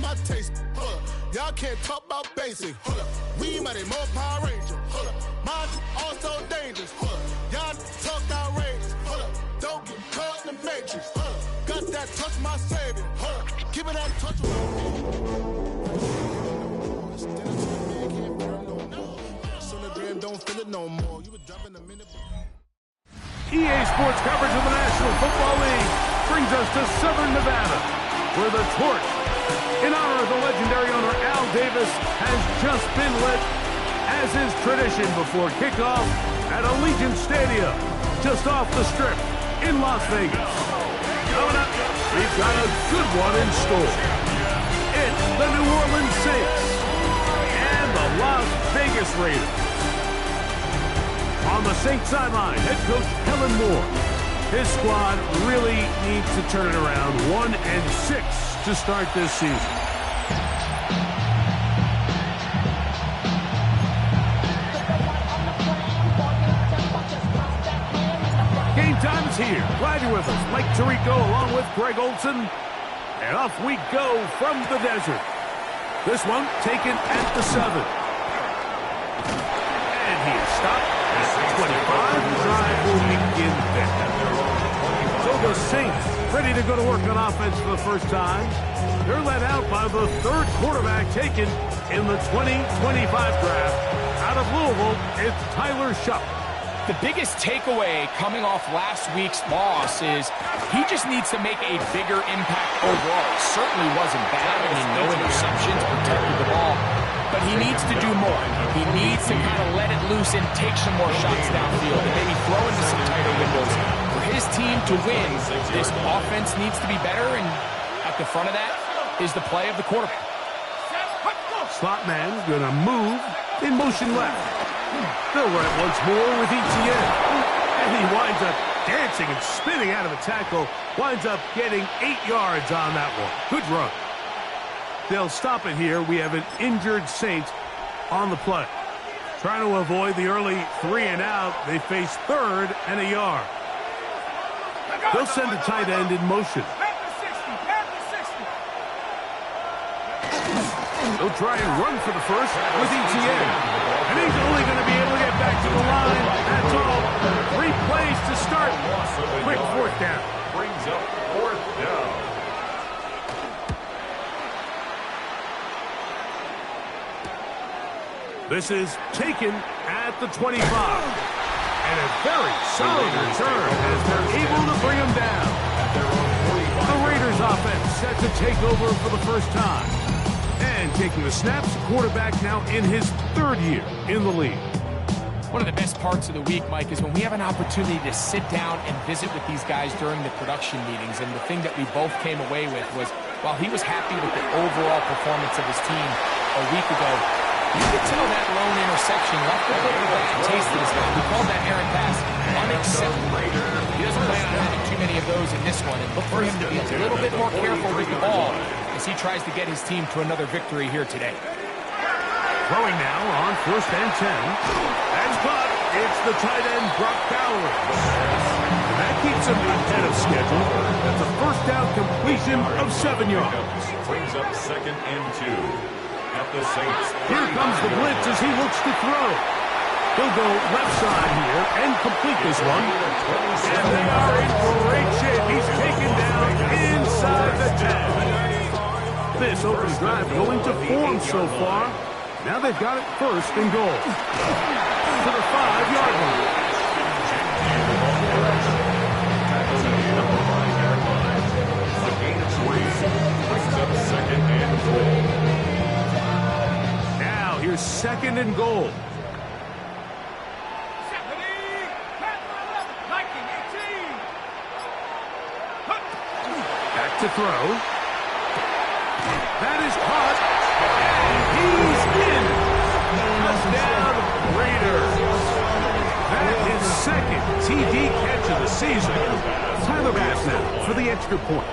my taste. Hold up. Y'all can't talk about basic. Hold up. We might more Power Ranger. Hold up. Mine also dangerous. Hold up. Y'all talk outrageous. Hold up. Don't get caught in the matrix. Hold up. Got that touch my savior. Hold up. Give me that touch. Don't feel it no more. You were dumping a minute. EA Sports coverage of the National Football League brings us to Southern Nevada, where the torch, in honor of the legendary owner Al Davis, has just been lit, as is tradition before kickoff at Allegiant Stadium, just off the Strip in Las Vegas. Coming up, we've got a good one in store. It's the New Orleans Saints and the Las Vegas Raiders. On the Saints sideline, head coach Kellen Moore. His squad really needs to turn it around. 1-6 to start this season. Game time is here. Glad you're with us. Mike Tirico along with Greg Olson. And off we go from the desert. This one taken at the 7. And he is stopped. 25 drive will begin there. So the Saints ready to go to work on offense for the first time. They're led out by the third quarterback taken in the 2025 draft. Out of Louisville, it's Tyler Shupp. The biggest takeaway coming off last week's loss is he just needs to make a bigger impact overall. It certainly wasn't bad. I mean, no interceptions, protected the ball. But he needs to do more. He needs to kind of let it loose and take some more shots downfield and maybe throw into some tighter windows. For his team to win, this offense needs to be better, and at the front of that is the play of the quarterback. Slot man's going to move in motion left. They'll run it once more with ETN. And he winds up dancing and spinning out of the tackle. Winds up getting 8 yards on that one. Good run. They'll stop it here. We have an injured Saints on the play. Trying to avoid the early 3 and out. They face 3rd and a yard. They'll send a tight end in motion. They'll try and run for the first with ETN. And he's only going to be able to get back to the line. That's all. 3 plays to start. Quick 4th down. Brings up 4th down. This is taken at the 25. And a very solid return as they're able to bring him down. The Raiders offense set to take over for the first time. And taking the snaps, quarterback now in his 3rd year in the league. One of the best parts of the week, Mike, is when we have an opportunity to sit down and visit with these guys during the production meetings. And the thing that we both came away with was, while he was happy with the overall performance of his team a week ago, you could tell that lone interception left a bit of a bad taste in his mouth. We called that errant pass unacceptable. He doesn't plan on having too many of those in this one, and look for him to be a little bit more careful with the ball as he tries to get his team to another victory here today. Throwing now on 1st and 10. That's caught. It's the tight end, Brock Bowers. That keeps him ahead of schedule. That's a 1st down completion of 7 yards. Brings up 2nd and 2. At the Saints. Here comes the blitz as he looks to throw. He'll go left side here and complete this one. And they are in great shape. He's taken down inside the 10. This open drive going to form so far. Now they've got it 1st and goal. To the 5-yard line. A gain of 3. Brings up 2nd and goal. Here's 2nd and goal. Back to throw. That is caught. And he's in. Touchdown, Raiders. That is 2nd TD catch of the season. Tyler Bass now for the extra point.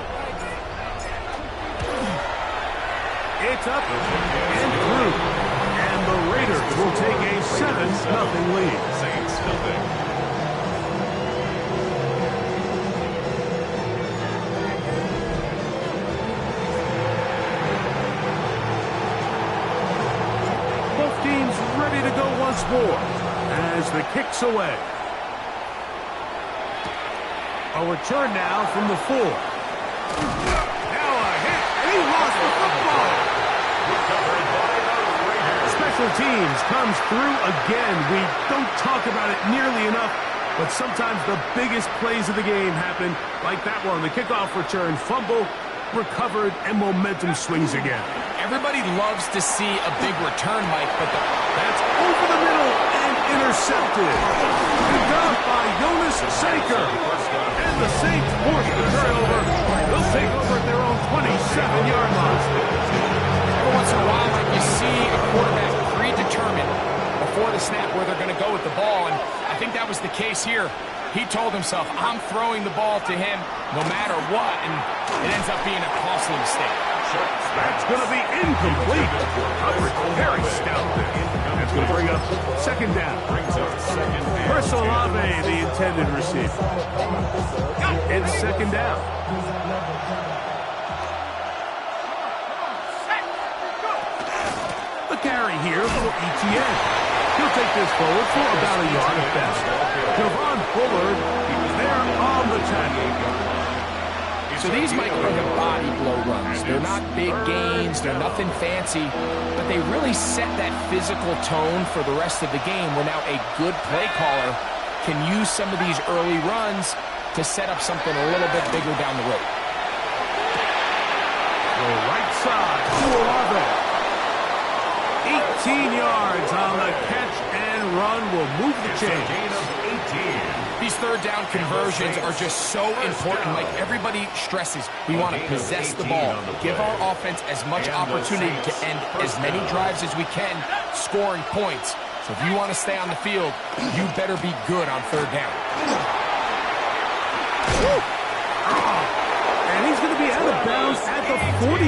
It's up and through. The Raiders will take a 7-0 lead. Saints nothing. teams ready to go once more as the kick's away. A return now from the 4. Now a hit, and he lost the football. Special teams comes through again. We don't talk about it nearly enough, but sometimes the biggest plays of the game happen like that one. The kickoff return, fumble, recovered, and momentum swings again. Everybody loves to see a big return, Mike, but that's over the middle and intercepted. Picked up by Jonas Saker. And the Saints force the turnover. They'll take over at their own 27-yard line. Every once in a while, Mike, you see a quarterback predetermined before the snap where they're going to go with the ball, and I think that was the case here. He told himself, I'm throwing the ball to him no matter what, and it ends up being a costly mistake. That's going to be incomplete. Coverage very stout. That's going to bring up second down. Chris Olave, the intended receiver. It's second down. The carry here for ETN. He'll take this forward for about a yard at best. Javon Bullard, there on the tackle. So these might be the body blow runs. They're not big gains, they're nothing fancy, but they really set that physical tone for the rest of the game where now a good play caller can use some of these early runs to set up something a little bit bigger down the road. The right side to Olave. 18 yards on the catch and run will move the chains. These third down conversions are just so important. Like everybody stresses, we want to possess the ball, give our offense as much opportunity to end as many drives as we can, scoring points. So if you want to stay on the field, you better be good on third down. And he's going to be out of bounds at the 41.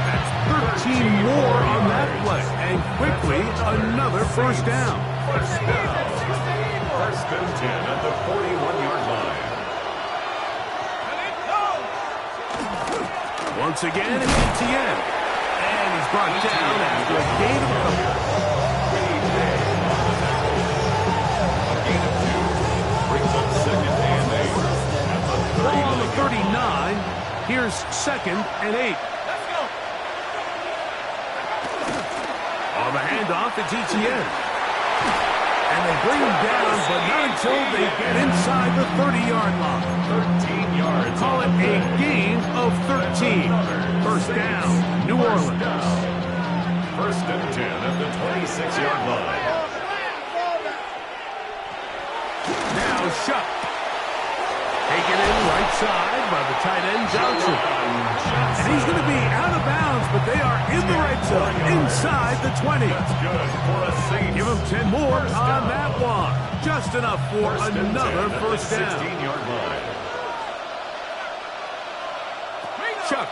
That's 13 more on that play. And quickly, another first down. First and 10 at the 41-yard line. Once again, it's ETN. And he's brought down after a gain of a couple. Brings up second and 8. Ball on the 39. Here's second and 8. Let's go. On the handoff, it's ETN. And they bring him down, but not until they get inside the 30-yard line. 13 yards. Call it a gain of 13. First down, New Orleans. First and 10 at the 26-yard line. Now Shuck. Taken in right side by the tight end, Johnson. And he's going to be out of bounds, but they are in the red zone, inside the 20. That's good for a Saints. Give him 10 more on that one. Just enough for another first down. 16-yard line. Chuck.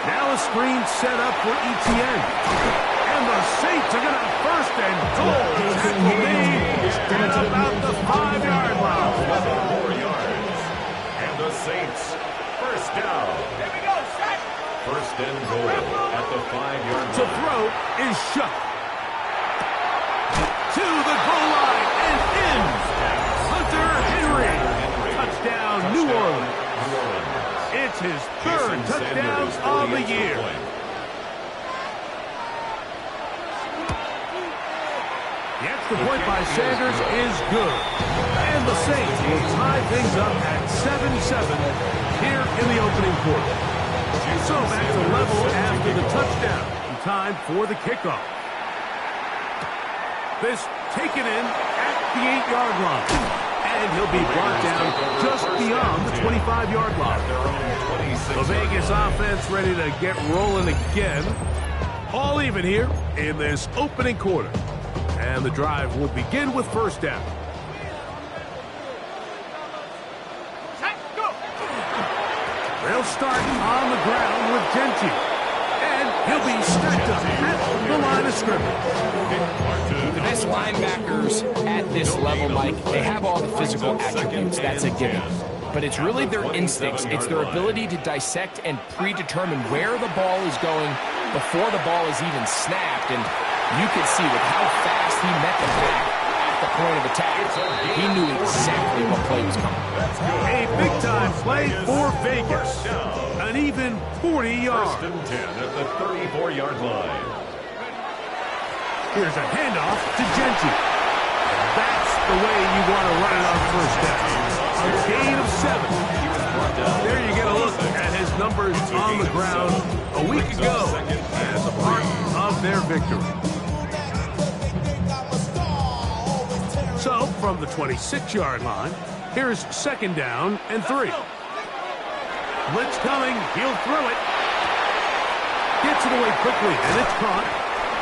Now a screen set up for ETN. And the Saints are going to have first and goal. Tackle made at about the 5-yard line. 4 yards. And the Saints, first down. Here we go, set. First and goal at the 5-yard line. To throw is Shuck. To the goal line and in. Hunter Henry. Touchdown, New Orleans. It's his third touchdown of the year. The extra point by Sanders is good. And the Saints will tie things up at 7-7 here in the opening quarter. So back to level after the touchdown. Time for the kickoff. This taken in at the 8-yard line. And he'll be brought down just beyond the 25-yard line. The Vegas offense ready to get rolling again. All even here in this opening quarter. And the drive will begin with first down. They'll start on the ground with Genty. And he'll be stacked up at the line of scrimmage. The best linebackers at this level, Mike, they have all the physical attributes. That's a given. But it's really their instincts. It's their ability to dissect and predetermine where the ball is going before the ball is even snapped, and you can see with how fast he met the back at the point of attack, he knew exactly what play was coming. A big-time play for Vegas. An even 40 yards. First and 10 at the 34-yard line. Here's a handoff to Genty. That's the way you want to run it on first down. A gain of 7. There you get a look at his numbers on the ground a week ago as a part of their victory. So, from the 26-yard line, here's second down and 3. Blitz coming, he'll throw it. Gets it away quickly, and it's caught.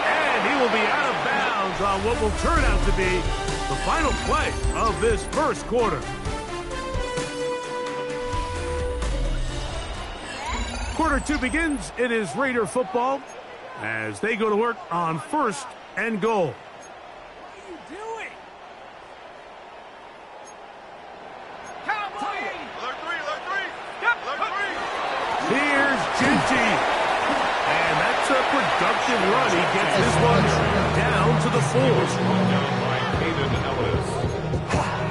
And he will be out of bounds on what will turn out to be the final play of this first quarter. Quarter 2 begins. It is Raider football as they go to work on first and goal. Here's Genty. And that's a productive run. He gets this one down to the 4.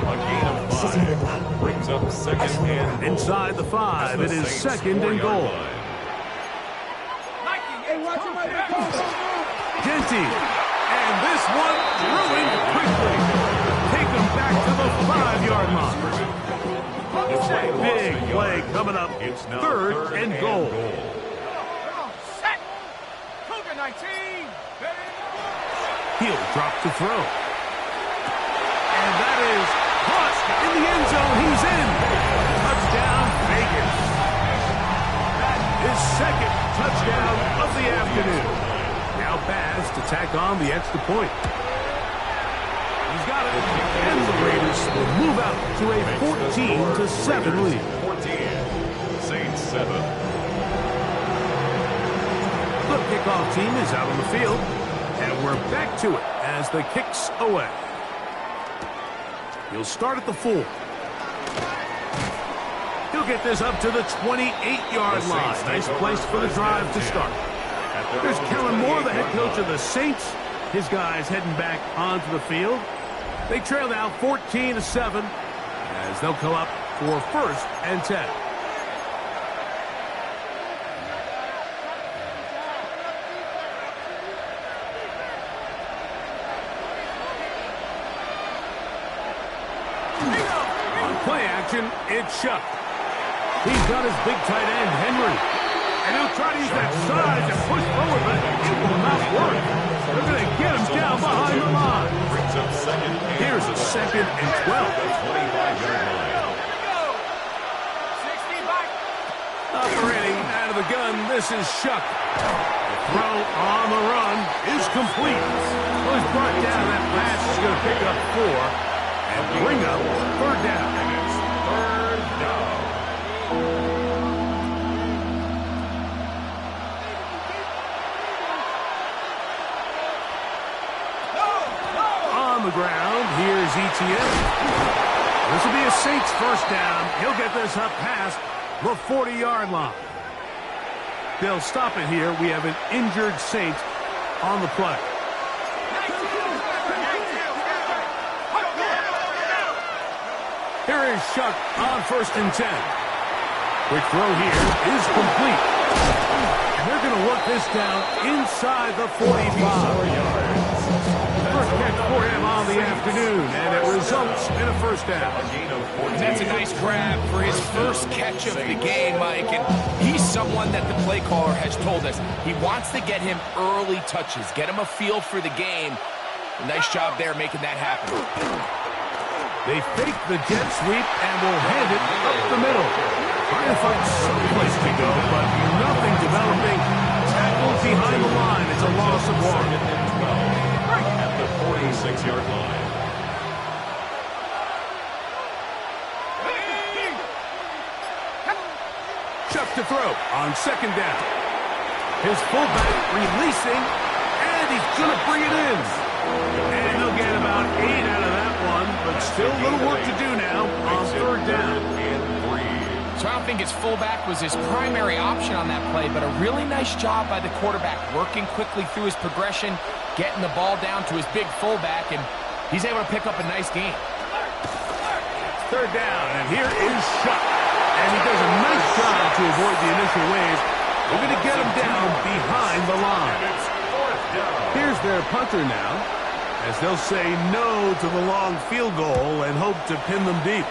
A gain of 5. Brings up second and goal. Inside the 5, it is second and goal. Genty. And this one ruined quickly. Take him back to the 5-yard line. Big play coming up. Third and goal. Set. Cougar 19. He'll drop to throw. And that is caught in the end zone. He's in. Touchdown, Vegas. That is second touchdown of the afternoon. Now Baz to tack on the extra point. He's got it. And the Raiders will move out to a 14-7 lead. 14. Saints 7. The kickoff team is out on the field. And we're back to it as the kick's away. He'll start at the 4. He'll get this up to the 28-yard line. Nice place for the drive to start. There's Kellen Moore, the head coach of the Saints. His guys heading back onto the field. They trail now 14-7 as they'll come up for first and 10. On play action, it's Shuck. He's got his big tight end, Henry. And he'll try to use that size and push forward, but it will not work. They're going to get him down behind the line. Here's a second and 12. Operating out of the gun, this is Shuck. The throw on the run is complete. Well, he's brought down. That pass is going to pick up 4 and bring up third down. Third down. On the ground, here's ETN. This will be a Saints first down. He'll get this up past the 40-yard line. They'll stop it here. We have an injured Saint on the play. Here is Shuck on first and 10. Quick throw here is complete. And they're going to work this down inside the 45. First catch for him on the afternoon, and it results in a first down. That's a nice grab for his first catch of the game, Mike, and he's someone that the play caller has told us he wants to get him early touches, get him a feel for the game. A nice job there making that happen. They fake the jet sweep and will hand it up the middle. Trying to find some place to go, but nothing developing. Tackled behind the line. It's a loss of 1. At the 46-yard line. Chuck to throw on second down. His fullback releasing, and he's going to bring it in. And he'll get about 8 out of that one, but still a little work to do now on third down. So I don't think his fullback was his primary option on that play, but a really nice job by the quarterback, working quickly through his progression, getting the ball down to his big fullback, and he's able to pick up a nice gain. Third down, and here is Shuck. And he does a nice job to avoid the initial wave. We're going to get him down behind the line. Here's their punter now, as they'll say no to the long field goal and hope to pin them deep.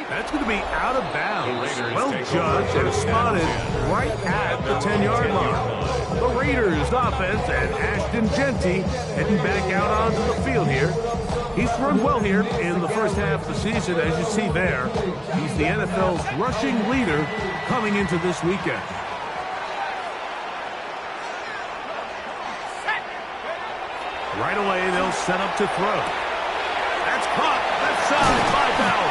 That's going to be out of bounds. Well judged and spotted right at the 10-yard line. The Raiders offense and Ashton Genty heading back out onto the field here. He's run well here in the first half of the season, as you see there. He's the NFL's rushing leader coming into this weekend. Right away, they'll set up to throw. That's caught left side by Bell.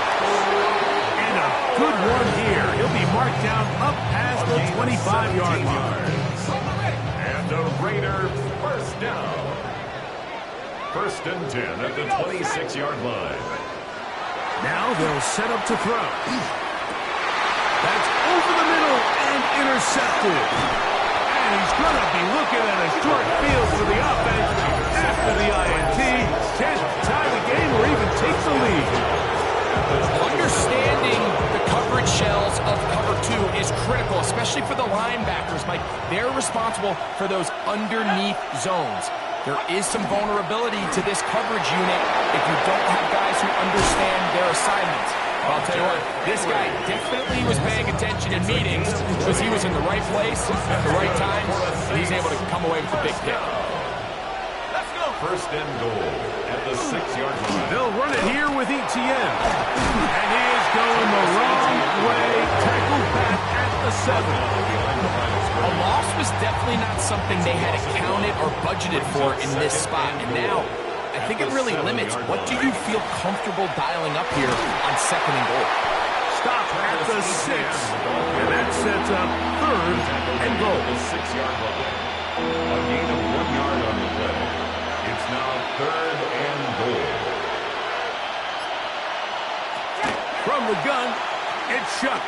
And a good one here. He'll be marked down up past the 25-yard line. And the Raiders first down. First and 10 at the 26-yard line. Now they'll set up to throw. That's over the middle and intercepted. And he's going to be looking at a short field for the offense after the INT. Can't tie the game or even take the lead. Understanding the coverage shells of cover 2 is critical, especially for the linebackers, Mike. They're responsible for those underneath zones. There is some vulnerability to this coverage unit if you don't have guys who understand their assignments. But I'll tell you what, this guy definitely was paying attention in meetings because he was in the right place at the right time, and he's able to come away with a big pick. First and goal at the 6-yard line. They'll run it here with ETN. And he is going the wrong way. Tackled back at the 7. A loss was definitely not something they had accounted or budgeted for in this spot. And now, I think it really limits. What do you feel comfortable dialing up here on second and goal? Stop at the 6. And that sets up third and goal. The 6-yard line. A gain of 1 yard on the play. It's now third and goal. From the gun, it's Shuck.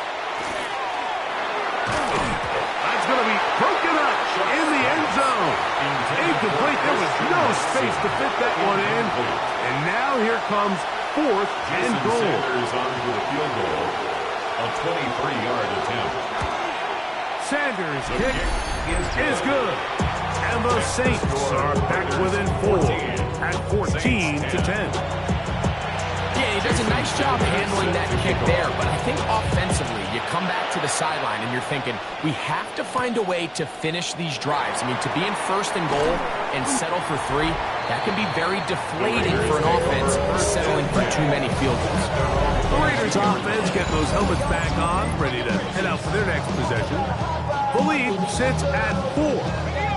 That's going to be broken up in the end zone. Incomplete. There was no space to fit that one in. And now here comes fourth and goal. Sanders on with a field goal. A 23-yard attempt. Sanders' kick is good. And the Saints are back within 4 at 14-10. Yeah, he does a nice job handling that kick there, but I think offensively, you come back to the sideline and you're thinking, we have to find a way to finish these drives. I mean, to be in first and goal and settle for 3, that can be very deflating for an offense settling for too many field goals. The Raiders offense get those helmets back on, ready to head out for their next possession. The lead sits at 4.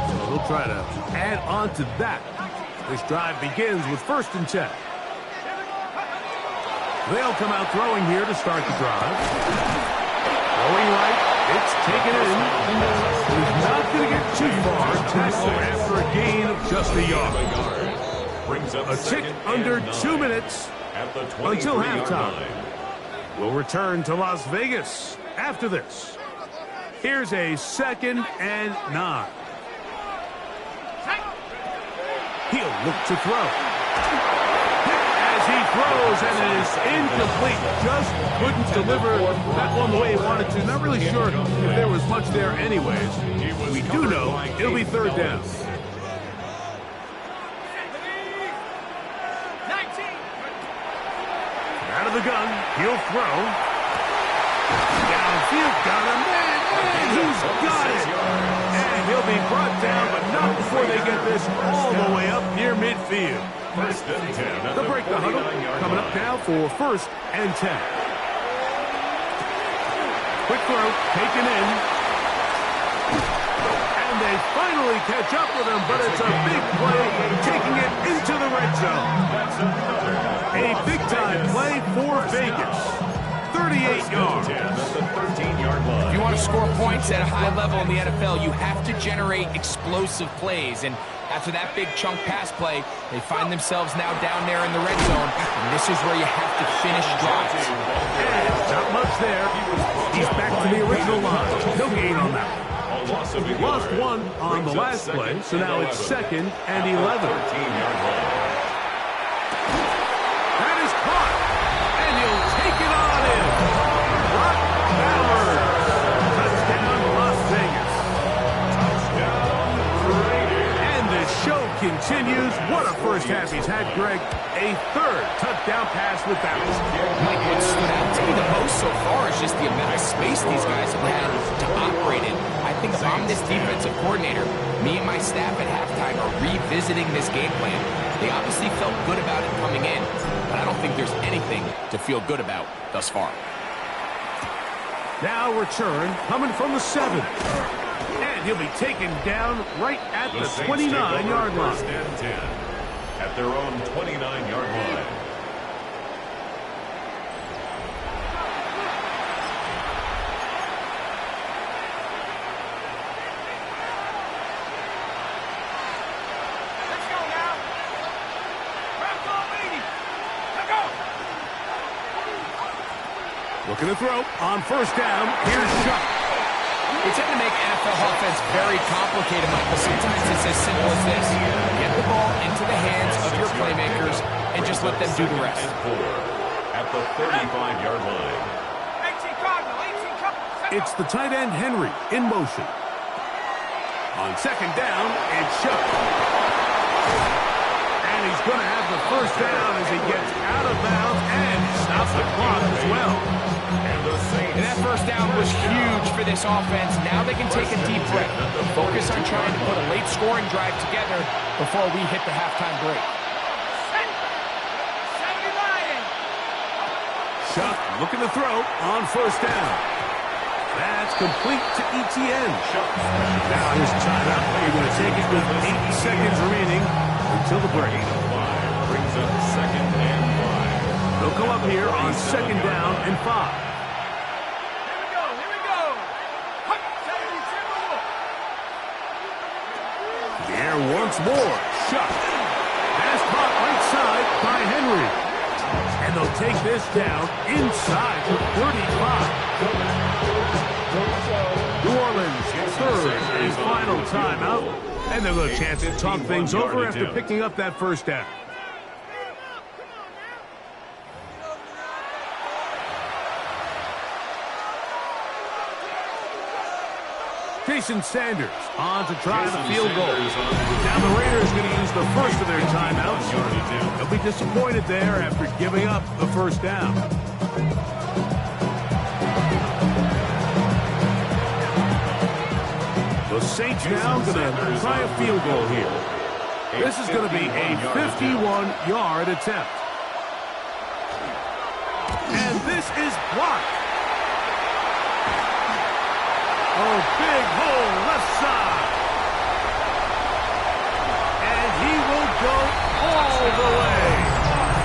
So they'll try to add on to that. This drive begins with first and 10. They'll come out throwing here to start the drive. Throwing right, it's taken in. He's not going to get too far. Tackle after a gain of just a yard. A tick under 2 minutes until halftime. We'll return to Las Vegas after this. Here's a 2nd and 9. He'll look to throw. He throws, and it is incomplete. Just couldn't deliver that one the way he wanted to. Not really sure if there was much there anyways. We do know it'll be third down. 19. Out of the gun, he'll throw. Downfield, got him, and he's got it. And he'll be brought down, but not before they get this all the way up near midfield. They'll break the huddle. Coming up now for first and 10. Quick throw, taken in. And they finally catch up with him, but it's a big play, taking it into the red zone. A big-time play for Vegas. 38 yards. If you want to score points at a high level in the NFL, you have to generate explosive plays. And after that big chunk pass play, they find themselves now down there in the red zone. And this is where you have to finish drives. And not much there. He's back to the original line. No gain on that. Lost one on the last play, so now it's 2nd and 11. That is caught, and he'll take it on in. Brock Bowers. Touchdown, Las Vegas. And the show continues. What a first half he's had, Greg. A 3rd touchdown pass with Bowers. Mike, what stood out to me the most so far is just the amount of space these guys have had to operate in. I think if I'm this defensive coordinator, me and my staff at halftime are revisiting this game plan. They obviously felt good about it coming in, but I don't think there's anything to feel good about thus far. Now return coming from the 7. And he'll be taken down right at the 29-yard line. First and 10 at their own 29-yard line. Looking to throw on first down. Here's Chuck. They tend to make NFL offense very complicated, Michael. Sometimes it's as simple as this. Get the ball into the hands of your playmakers and just let them do the rest. At the 35-yard line. It's the tight end Henry in motion. On second down, it's Chuck. And he's going to have the first down as he gets out of bounds and stops the clock as well. And that first down was huge for this offense. Now they can take a deep breath, focus on trying to put a late scoring drive together before we hit the halftime break. Chuck looking to throw on first down. That's complete to ETN. Now his timeout. You're going to take it with 8 seconds remaining until the break. Brings up 2nd and 5. They'll come up here on 2nd down and 5. There once more. Chuck. Pass caught right side by Henry. And they'll take this down inside the 35. New Orleans 3rd and final timeout. And they'll get a chance to talk things over after picking up that first down. Jason Sanders on to try the field goal. Now the Raiders going to use the first of their timeouts. They'll be disappointed there after giving up the first down. The Saints now going to try a field goal here. This is going to be a 51-yard attempt. And this is blocked. Oh, big hole left side. And he will go all the way.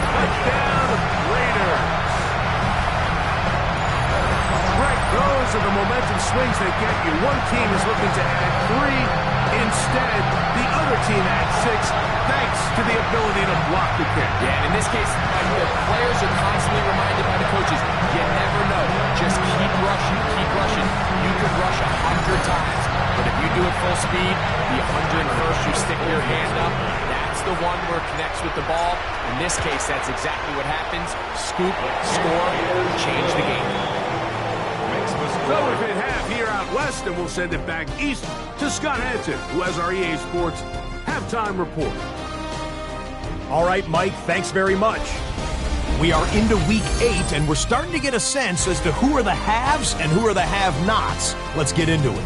Touchdown, Raiders. Greg, those are the momentum swings they get you. One team is looking to add 3. Instead, the other team adds 6, thanks to the ability to block the kick. Yeah, and in this case, the players are constantly reminded by the coaches, you never know. Just keep rushing, keep rushing. You could rush 100 times, but if you do it full speed, the 101st, you stick your hand up. That's the one where it connects with the ball. In this case, that's exactly what happens. Scoop, score, change the game. So we've hit half here out west, and we'll send it back east to Scott Hanson, who has our EA Sports halftime report. All right, Mike, thanks very much. We are into week 8, and we're starting to get a sense as to who are the haves and who are the have-nots. Let's get into it.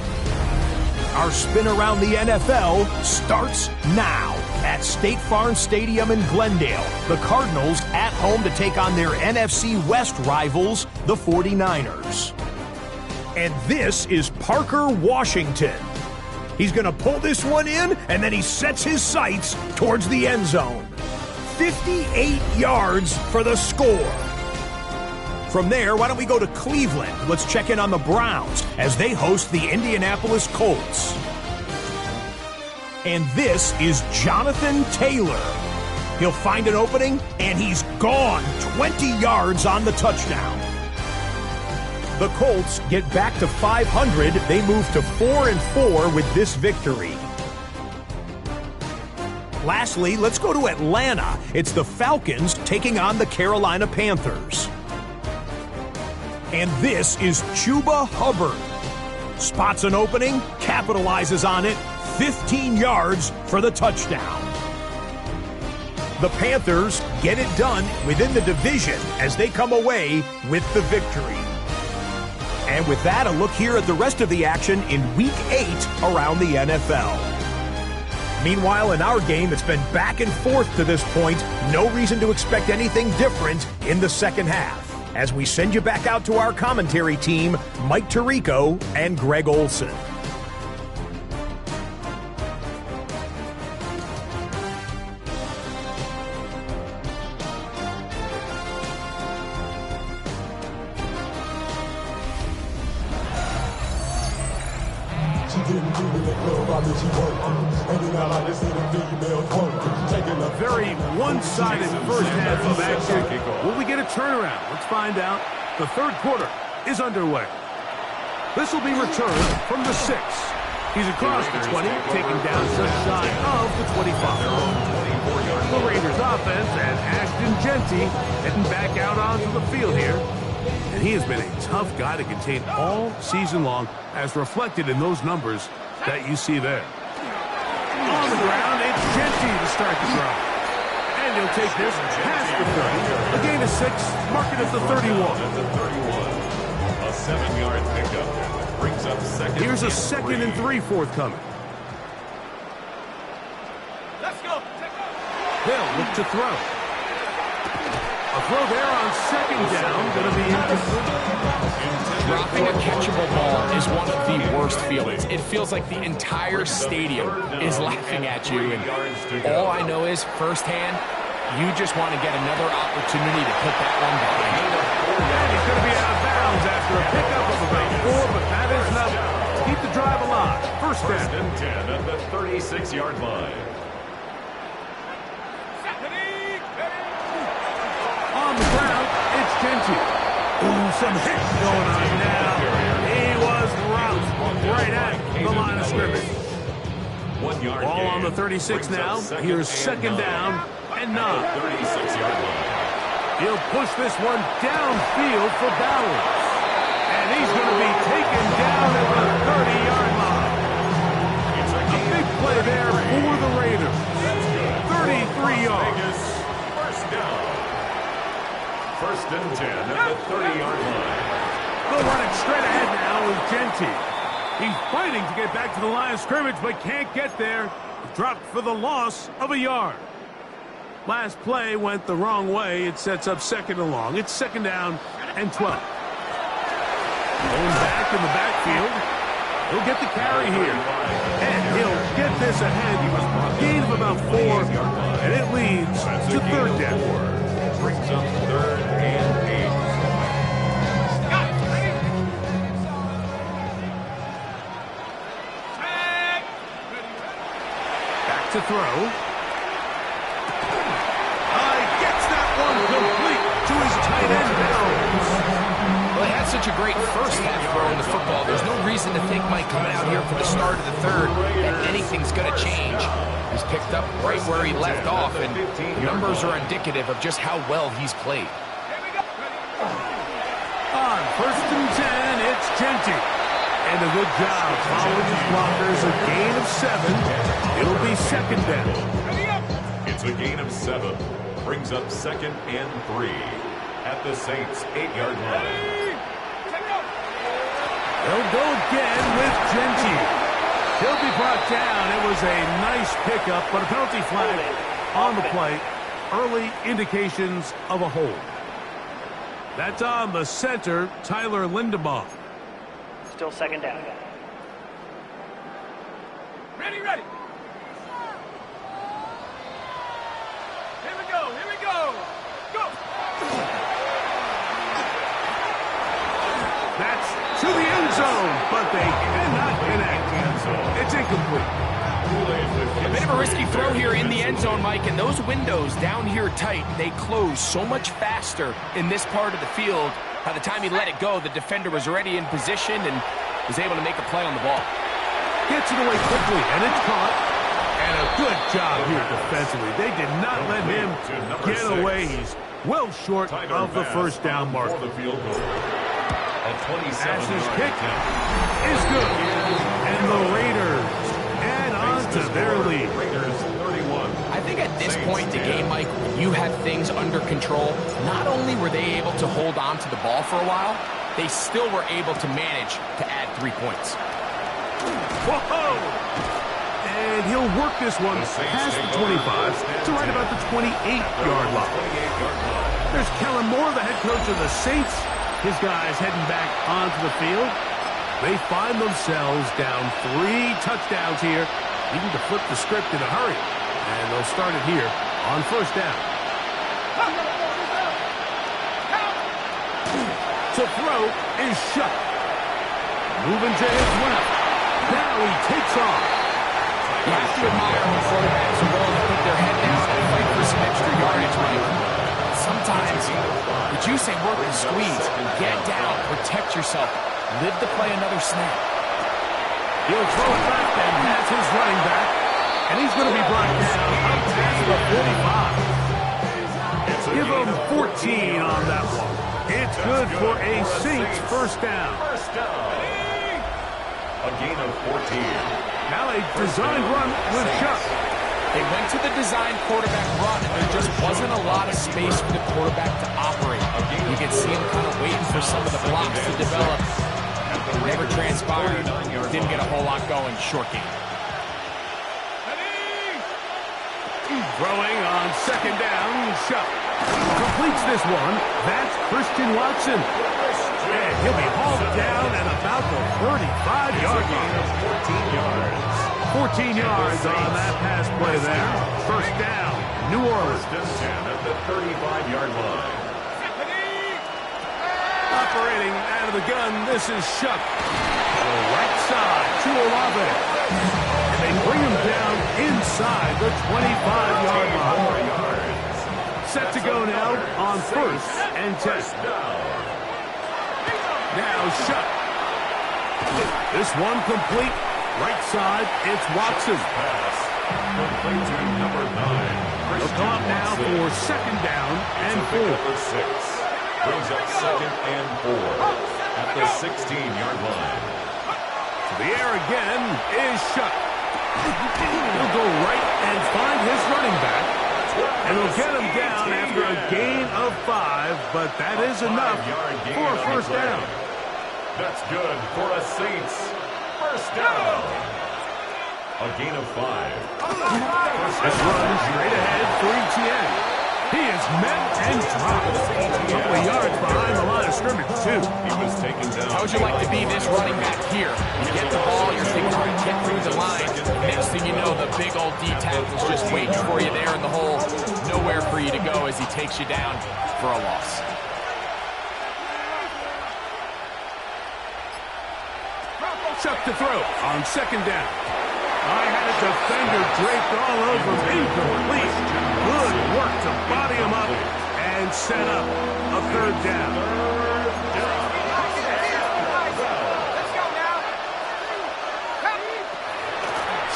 Our spin around the NFL starts now at State Farm Stadium in Glendale. The Cardinals at home to take on their NFC West rivals, the 49ers. And this is Parker Washington. He's going to pull this one in, and then he sets his sights towards the end zone. 58 yards for the score. From there, why don't we go to Cleveland? Let's check in on the Browns as they host the Indianapolis Colts. And this is Jonathan Taylor. He'll find an opening, and he's gone 20 yards on the touchdown. The Colts get back to 500. They move to 4-4 with this victory. Lastly, let's go to Atlanta. It's the Falcons taking on the Carolina Panthers. And this is Chuba Hubbard. Spots an opening, capitalizes on it, 15 yards for the touchdown. The Panthers get it done within the division as they come away with the victory. And with that, a look here at the rest of the action in Week 8 around the NFL. Meanwhile, in our game, it's been back and forth to this point. No reason to expect anything different in the second half. As we send you back out to our commentary team, Mike Tirico and Greg Olson. A very one-sided first half of action. Will we get a turnaround? Let's find out. The third quarter is underway. This will be returned from the 6. He's across the 20, taken down just shy of the 25. The Raiders offense and Ashton Genty heading back out onto the field here. And he has been a tough guy to contain all season long, as reflected in those numbers that you see there. On the ground, it's Genty to start the drive. And he'll take this past the 30. A gain of 6, mark it at the 31. A 7-yard pickup brings up second. Here's a 2nd and 3 forthcoming. Let's go. Hill look to throw. A throw there on 2nd down, going to be incomplete. Dropping a catchable ball is one of the worst feelings. It feels like the entire stadium is laughing at you. And all I know is, firsthand, you just want to get another opportunity to put that one behind you. And he's going to be out of bounds after a pickup of about 4, but that is enough to keep the drive alive. First First down. and 10 at the 36-yard line. On the ground, it's Genty. Ooh, some hits going on now. He was roused right at the line of scrimmage. 1 yard Ball gain. on the 36 now. Here's 2nd down and 9. 36-yard line. He'll push this one downfield for Bowers. And he's going to be taken down at the 30-yard line. A big play there for the Raiders. 33 yards. First down. First and 10 at the 30-yard line. They'll run it straight ahead now with Genty. He's fighting to get back to the line of scrimmage, but can't get there. Dropped for the loss of a yard. Last play went the wrong way. It sets up 2nd and long. It's 2nd down and 12. Going back in the backfield. He'll get the carry here. And he'll get this ahead. Gain of about 4. And it leads to 3rd down. Brings up 3rd and 8. Back to throw. Gets that one complete to his tight end Bowers. Well, he had such a great first half throwing the football. There's no reason to think, Mike, coming out here for the start of the third, that anything's going to change. He's picked up right where he left off, and numbers are indicative of just how well he's played. On 1st and 10, it's Genty. And a good job following his blockers. A gain of 7. It'll be 2nd down. It's a gain of 7. Brings up 2nd and 3 at the Saints' 8-yard line. They'll go again with Genty. He'll be brought down. It was a nice pickup, but a penalty flag on the play. Early indications of a hold. That's on the center, Tyler Lindebaum. Still 2nd down. Ready. Here we go. Go. That's to the end zone, but they cannot connect. It's incomplete. A bit of a risky throw here in the end zone, Mike, and those windows down here tight, they close so much faster in this part of the field By the time he let it go, the defender was already in position and was able to make a play on the ball. Gets it away quickly, and it's caught. And a good job here defensively. They did not let him get away. He's well short of the first down mark. Ash's kick is good. And the Raiders add on to their lead. I think at this point in the game, Mike, when you have things under control, not only were they able to hold on to the ball for a while, they still were able to manage to add 3 points. Whoa! And he'll work this one past the 25 to right about the 28-yard line. There's Kellen Moore, the head coach of the Saints. His guys heading back onto the field. They find themselves down 3 touchdowns here, needing to flip the script in a hurry. And they'll start it here on first down. To throw is shut. Moving to his left. Now he takes off. You have to admire when quarterbacks are willing to put their head down and fight for some extra yardage, Mike. Sometimes, the juice ain't worth the squeeze. Get down, protect yourself, live to play another snap. He'll throw it back and has his running back. And he's going to be brought down up past the 45. Give him 14 on that one. It's good for a Saints first down. A gain of 14. Now a designed run with Chuck. They went to the design quarterback run, and there just wasn't a lot of space for the quarterback to operate. You can see him kind of waiting for some of the blocks to develop. Never transpired. Didn't get a whole lot going. Short game. Throwing on second down, Chuck completes this one. That's Christian Watson. And he'll be hauled down at about the 35-yard line. 14 yards on that pass play there. First down, New Orleans. First and 10 at the 35-yard line. Operating out of the gun, this is Chuck. The right side to Olave. And they bring him down inside the 25-yard line. Set to go now on first and 10. Now Chuck. This one complete. Right side, it's Watson. Complete to number 9. They'll come up now for second down and 4. Brings up second and 4 at the 16-yard line. To the air again is Chuck. He'll go right and find his running back. And he'll get him down after a gain of 5, but that is enough for a first down. That's good for a Saints first down. A gain of 5. This run straight ahead for ETN. He is met and dropped. A couple of yards behind the line of scrimmage, too. He was taken down. How would you like to be this running back here? You get the ball, you're thinking, all right, get through the line. Next thing you know, the big old D-Tackle's just waiting for you there in the hole. Nowhere for you to go as he takes you down for a loss. Chuck to throw on second down. I had a defender draped all over him. Incomplete. Good work to body him up and set up a third down.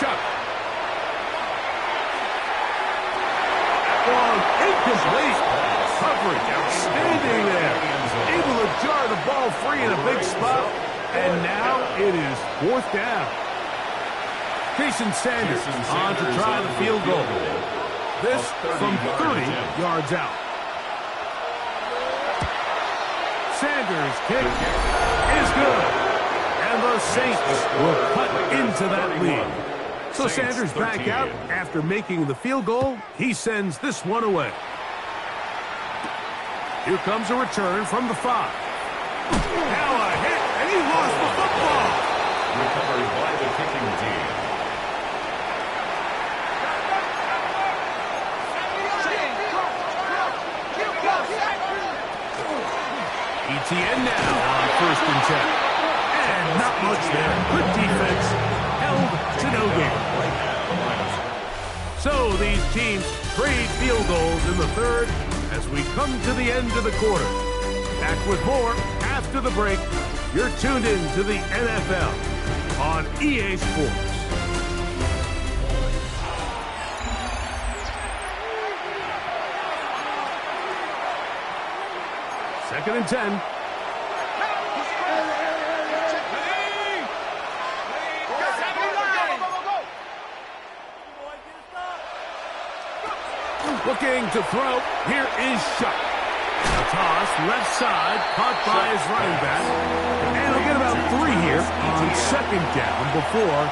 Chuck. That one incomplete. Coverage outstanding there. Able to jar the ball free in a big spot. And now it is fourth down. Jason Sanders on to try the field goal. This from 30 yards out. Sanders' kick is good. And the Saints will cut into that lead. So Sanders back out after making the field goal. He sends this one away. Here comes a return from the 5. Now a hit, and he lost the football. Recovery by the kicking team. ETN now on first and 10. And not much there. Good defense. Held to no gain. So these teams trade field goals in the third as we come to the end of the quarter. Back with more after the break. You're tuned in to the NFL on EA Sports. Second and 10. Looking to throw. Here is Shuck. A toss, left side, caught by his running back. And he'll get about 3 here on second down before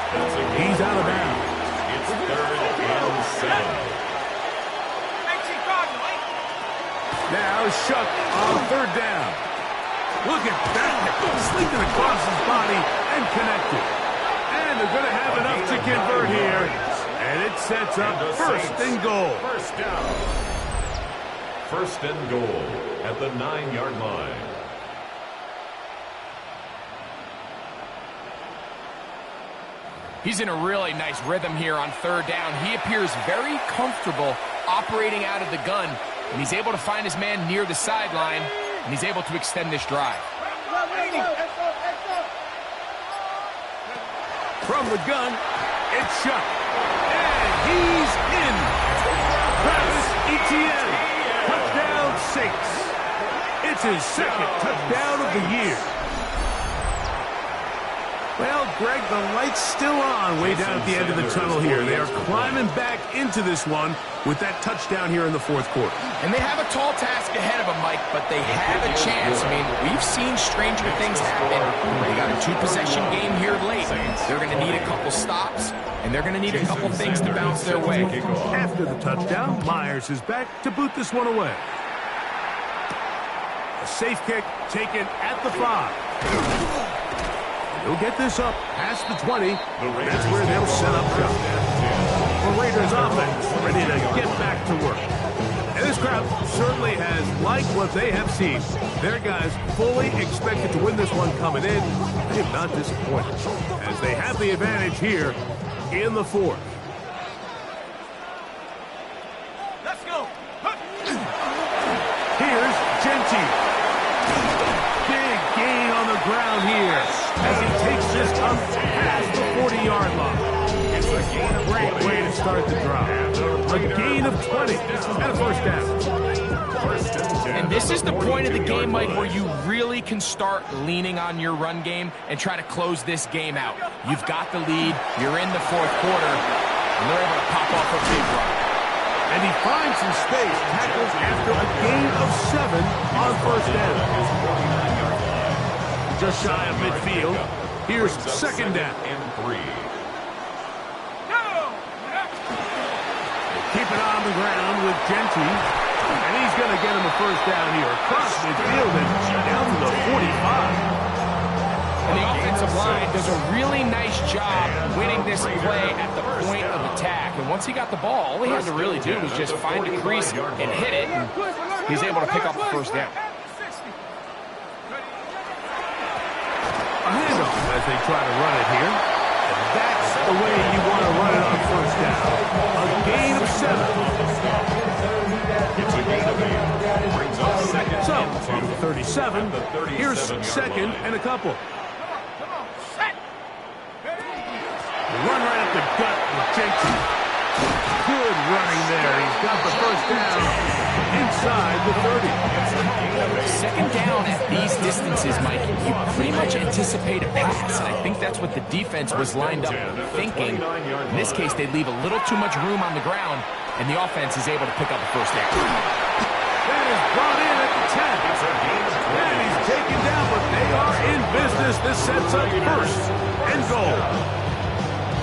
he's out of bounds. It's third and 7. Now Shuck on third down. Look at that. Slinking across his body and connected. And they're going to have enough to convert here. And it sets up first and goal. First down. First and goal at the 9-yard line. He's in a really nice rhythm here on third down. He appears very comfortable operating out of the gun, and he's able to find his man near the sideline, and he's able to extend this drive. From the gun, it's Shuck. And he's in. Travis Etienne. Touchdown 6. It's his second touchdown of the year. Well, Greg, the light's still on way down at the end of the tunnel here. They are climbing back into this one with that touchdown here in the fourth quarter. And they have a tall task ahead of them, Mike, but they have a chance. I mean, we've seen stranger things happen. They got a 2-possession game here late. They're going to need a couple stops, and they're going to need a couple things to bounce their way. After the touchdown, Myers is back to boot this one away. A safe kick taken at the 5. He'll get this up past the 20. That's where they'll set up shop. The Raiders offense ready to get back to work. And this crowd certainly has liked what they have seen. Their guys fully expected to win this one coming in. They have not disappointed as they have the advantage here in the fourth. Let's go. Here's Genty. Big gain on the ground here as he takes this up past the 40-yard line. It's a great way to start the drive. A gain of 20 and a first down. And this is the point of the game, Mike, where you really can start leaning on your run game and try to close this game out. You've got the lead. You're in the fourth quarter, and they're able to pop off a big run. And he finds some space, tackles after a gain of 7 on first down. Just shy of midfield. Here's second down. And 3. Keep it on the ground with Genty. And he's going to get him a first down here. Across midfield and down to the 45. And the offensive line does a really nice job winning this play at the point of attack. And once he got the ball, all he had to really do was just find a crease and hit it. And he's able to pick up the first down. A handoff as they try to run it here. And that's the way you want to run it on first down. A gain of 7. It's a gain of 8. Brings up second. So, from the 37, here's second and a couple. Run right up the gut with Genty. Good running there. He's got the first down inside the 30. Second down at these distances, Mike, you pretty much anticipate a pass, and I think that's what the defense was lined up thinking. In this case, they leave a little too much room on the ground, and the offense is able to pick up a first down. That is brought in at the 10. And he's taken down, but they are in business. This sets up first and goal.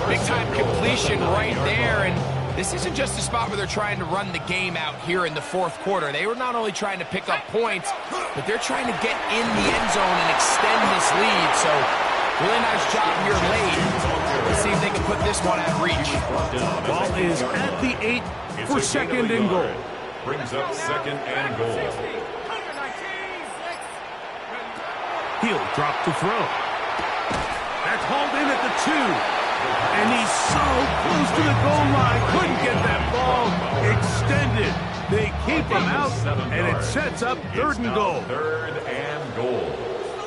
Big-time completion right there, and this isn't just a spot where they're trying to run the game out here in the fourth quarter. They were not only trying to pick up points, but they're trying to get in the end zone and extend this lead. So, really nice job here late. Let's see if they can put this one at reach. Ball is at the 8 for second and goal. Brings up second and goal. He'll drop to throw. That's hauled in at the 2. And he's so close to the goal line. Couldn't get that ball extended. They keep him out, and it's sets up third and goal. Third and goal.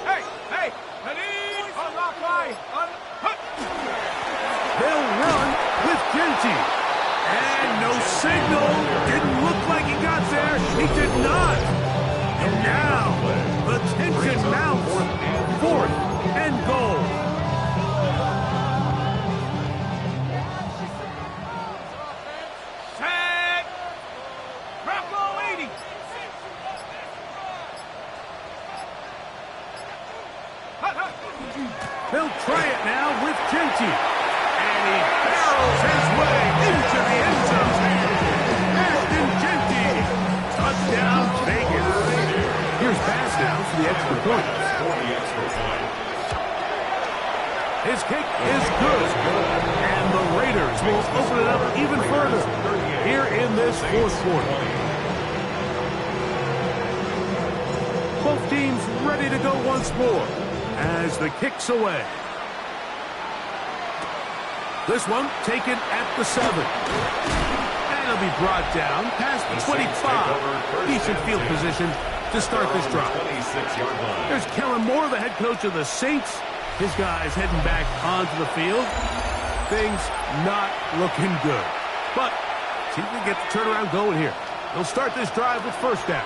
Hey, hey, please, unlock my, They'll run with Genty. And no signal. Didn't look like he got there. He did not. And now, the tension mounts. Fourth and goal. Set, Bronco 80. He'll try it now with Genty. And he barrels his way into the end zone. Ashton Genty. Touchdown, Vegas. Here's pass now for the extra point. His kick is good. And the Raiders will open it up even further here in this fourth quarter. Both teams ready to go once more as the kick's away. This one taken at the 7. And it'll be brought down past the 25. Decent field position to start this drive. There's Kellen Moore, the head coach of the Saints. His guys heading back onto the field. Things not looking good. But see if we get the turnaround going here. They'll start this drive with first down.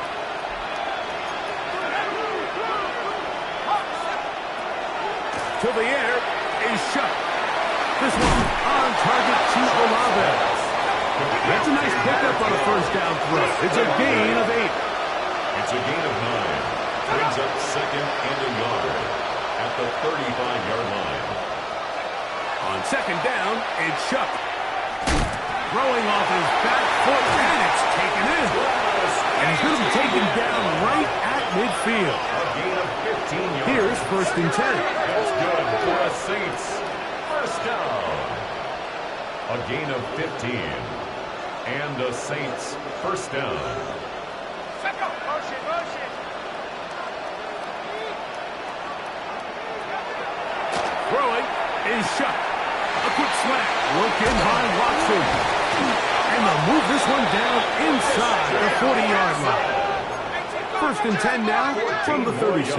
To the air is shut. This one on target to Olave. That's a nice pickup on a first down throw. It's a gain of 8. It's a gain of 9. Brings up second and a yard at the 35-yard line. On second down, it's Shuck. Throwing off his back foot, and it's taken in. And he's going to be taken down right at midfield. A gain of 15 yards. Here's first and 10. That's good for the Saints. First down. A gain of 15. And the Saints first down. Throwing is Shuck. A quick slant. Work in by Watson. And they'll move this one down inside the 40-yard line. First and 10 now from the 36.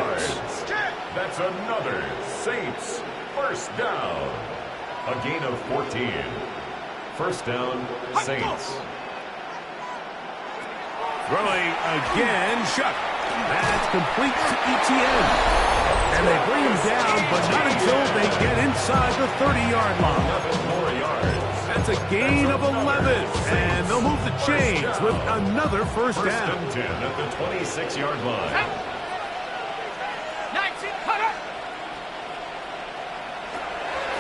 That's another Saints first down. A gain of 14. First down, Saints. Throwing again, Shuck. That's complete to ETN. And they bring him down, but not until they get inside the 30-yard line. 11 more yards. That's a gain of 11. And they'll move the chains with another first down. First and 10 at the 26-yard line.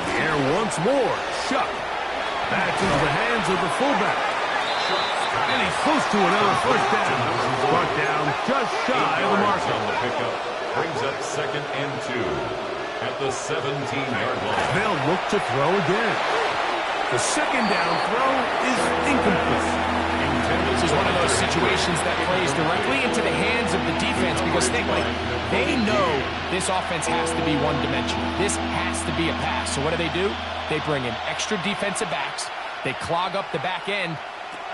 The air once more. Shuck. Back into the hands of the fullback. And he's close to another first down. Brought down just shy of the marker. On the pickup. Brings up second and 2 at the 17-yard line. They'll look to throw again. The second down throw is incomplete. This is one of those situations that plays directly into the hands of the defense because they know this offense has to be one-dimensional. This has to be a pass. So what do? They bring in extra defensive backs. They clog up the back end.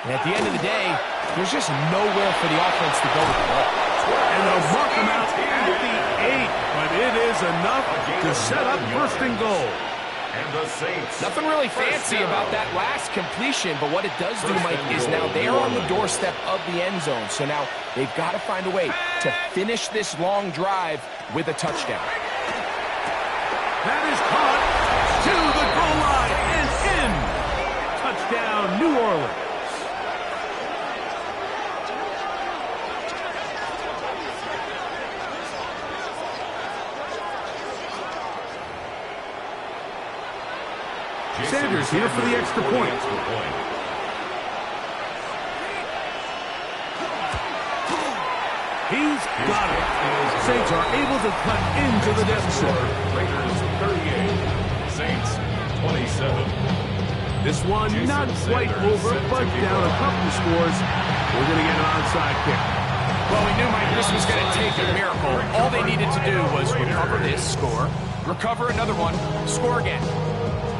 And at the end of the day, there's just nowhere for the offense to go with the ball. And they'll mark them out at the 8. But it is enough to set up first and goal. And the Saints. Nothing really fancy about that last completion, but what it does do, Mike, is now they're on the doorstep of the end zone. So now they've got to find a way to finish this long drive with a touchdown. That is caught to the goal line and in. Touchdown, New Orleans. Sanders here for the extra point. He's got it. Saints are able to cut into the deficit. Raiders 38, Saints 27. This one not quite over, but down a couple of scores. We're going to get an onside kick. Well, we knew, Mike, this was going to take a miracle. All they needed to do was recover this score, recover another one, score again.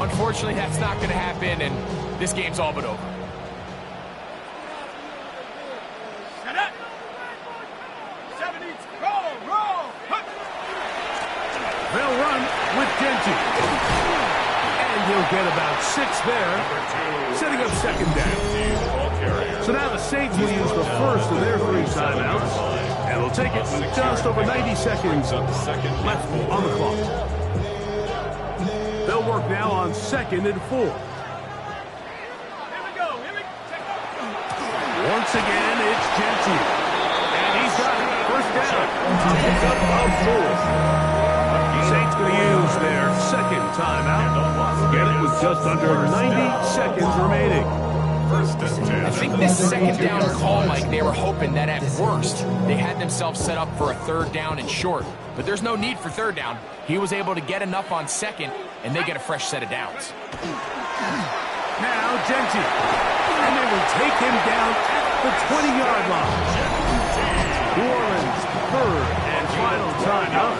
Unfortunately, that's not going to happen, and this game's all but over. Genty. And he'll get about 6 there, setting up second down. So now the Saints will use the first of their 3 timeouts, and they'll take it with just over 90 seconds left on the clock. They'll work now on 2nd and 4. Once again, it's Genty. And he's got it. First down. Pick up of 4. Saints going to use their 2nd timeout. Get it with just under 90 seconds remaining. I think this 2nd down call, Mike, they were hoping that at worst they had themselves set up for a 3rd down and short. But there's no need for 3rd down. He was able to get enough on 2nd, and they get a fresh set of downs. Now Genty. And they will take him down at the 20-yard line. New Orleans' 3rd and final timeout.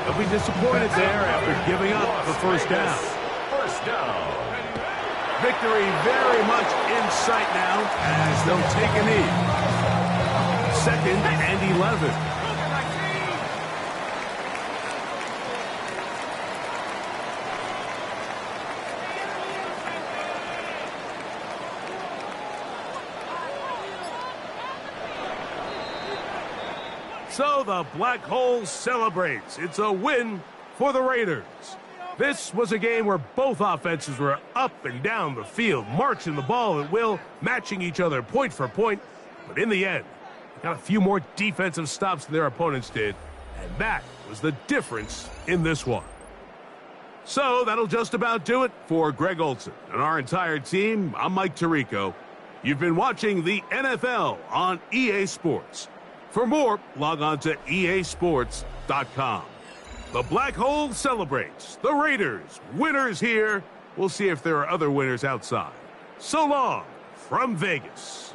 They'll be disappointed there after giving up the first down. First down. Victory very much in sight now as they'll take a knee. 2nd and 11. So the Black Hole celebrates. It's a win for the Raiders. This was a game where both offenses were up and down the field, marching the ball at will, matching each other point for point. But in the end, they got a few more defensive stops than their opponents did, and that was the difference in this one. So that'll just about do it for Greg Olson and our entire team. I'm Mike Tirico. You've been watching the NFL on EA Sports. For more, log on to easports.com. The Black Hole celebrates. The Raiders, winners here. We'll see if there are other winners outside. So long from Vegas.